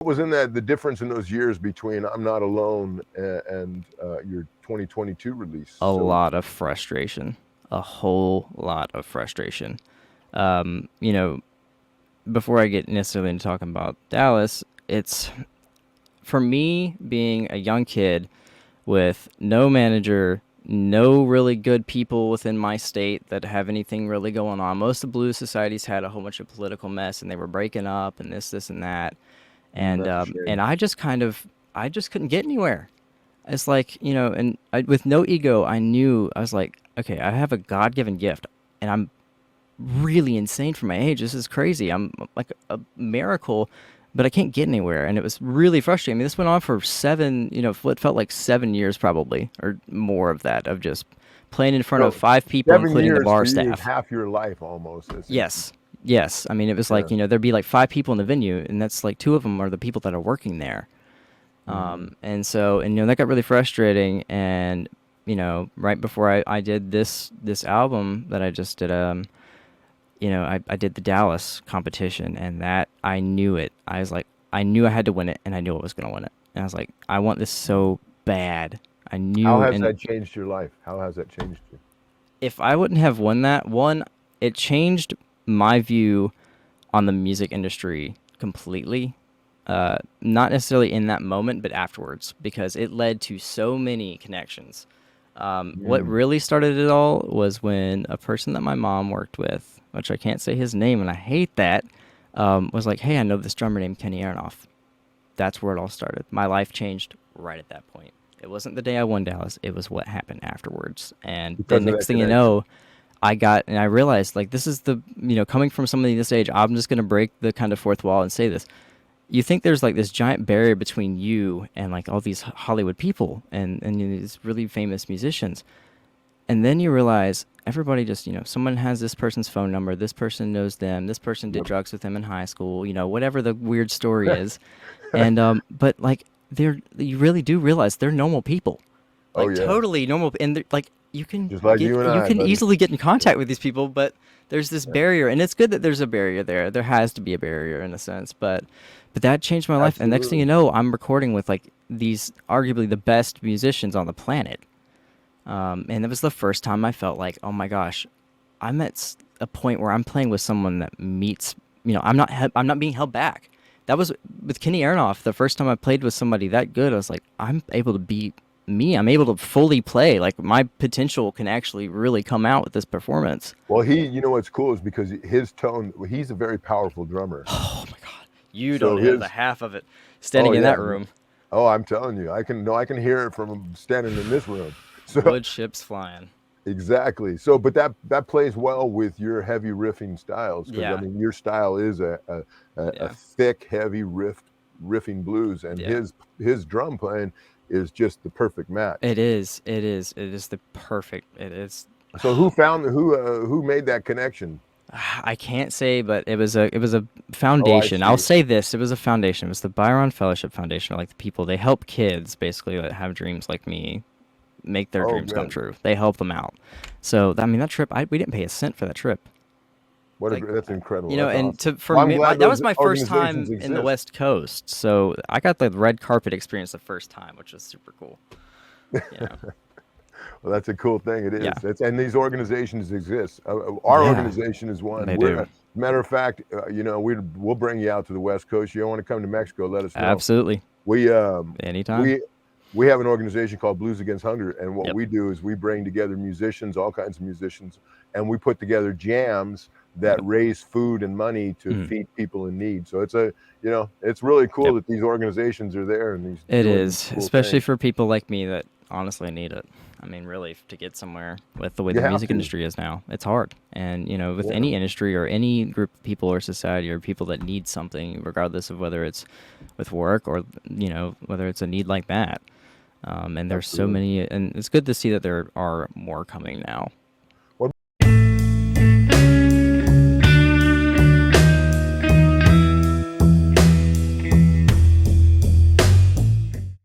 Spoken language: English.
was in that the difference in those years between I'm Not Alone and your 2022 release? A So lot of frustration, a whole lot of frustration. You know, before I get necessarily into talking about Dallas, it's for me being a young kid with no manager, no really good people within my state that have anything really going on. Most of the blues societies had a whole bunch of political mess, and they were breaking up, and this, and that, that's a shame. and I just couldn't get anywhere. It's like, and with no ego, I knew I was like, okay, I have a God given gift, and I'm really insane for my age. This is crazy. I'm like a miracle, but I can't get anywhere. And it was really frustrating. I mean, this went on for what felt like 7 years probably, or more of that, of just playing in front of So 5 people, 7 including the years for bar you is staff. half your life almost. Yes. Yes. I mean, it was Yeah. like, there'd be like 5 people in the venue, and that's like 2 of them are the people that are working there. Hmm. And so, and that got really frustrating. And, right before I did this album that I just did, I did the Dallas competition, and that I knew it. I was like, I knew I had to win it, and I knew I was going to win it. And I was like, I want this so bad. I How knew, has and that changed your life? How has that changed you? if I wouldn't have won that one, it changed my view on the music industry completely. Not necessarily in that moment, but afterwards, because it led to so many connections. What Mm. really started it all was when a person that my mom worked with, which I can't say his name, and I hate that, was like, "Hey, I know this drummer named Kenny Aronoff." That's where it all started. My life changed right at that point. It wasn't the day I won Dallas; it was what happened afterwards. And then Because of next that thing you connection. know, I realized like this is the coming from somebody this age, I'm just gonna break the kind of fourth wall and say this. You think there's like this giant barrier between you and like all these Hollywood people and these really famous musicians, and then you realize everybody just someone has this person's phone number, this person knows them, this person did Yep. drugs with them in high school, whatever the weird story is, and but like you really do realize they're normal people, Oh like yeah, totally normal, and like just like you and you I, can buddy. easily get in contact with these people, but there's this Yeah, barrier, and it's good that there's a barrier there. There has to be a barrier in a sense, but that changed my life. And next thing you absolutely. know, I'm recording with like these arguably the best musicians on the planet. And it was the first time I felt like, oh my gosh, I'm at a point where I'm playing with someone that meets, I'm not being held back. That was with Kenny Aronoff. The first time I played with somebody that good, I was like, I'm able to be me. I'm able to fully play. Like my potential can actually really come out with this performance. Well, you know what's cool is because his tone. He's a very powerful drummer. Oh my God. You don't So know the his. half of it Oh standing in yeah. that room. Oh, I'm telling you, I can. No, I can hear it from standing in this room. So Wood chips flying. exactly. So, but that plays well with your heavy riffing styles because I Yeah. mean your style is a Yeah. thick, heavy riffing blues, and Yeah. his drum playing is just the perfect match. It is. It is. It is the perfect. It is. So who made that connection? I can't say, but it was a Oh, I foundation. I'll see. say this: it was a foundation. It was the Byron Fellowship Foundation. Like the people, they help kids basically that have dreams like me make their Oh, dreams come good. true. They help them out. So I mean, that trip, we didn't pay a cent for that trip. Like That's incredible. That's and awesome. to for Well, I'm me, glad that those was my first organizations time in the exist. West Coast. So I got the red carpet experience the first time, which was super cool. You know, Well, that's a cool thing. It yeah, is. And these organizations exist. Our yeah, organization is one. they do. Matter of fact, we'll bring you out to the West Coast. You don't want to come to Mexico? Let us know. Absolutely, We anytime. we we have an organization called Blues Against Hunger, and what Yep. we do is we bring together musicians, all kinds of musicians, and we put together jams that Yep. raise food and money to Mhm. feed people in need. So it's really cool Yep. that these organizations are there and these It doing these is, cool especially things. for people like me that honestly need it. I mean, really, to get somewhere with the way You the have music to. industry is now, it's hard. And, with Yeah, any industry or any group of people or society or people that need something, regardless of whether it's with work or, whether it's a need like that. And there's so absolutely. many, and it's good to see that there are more coming now.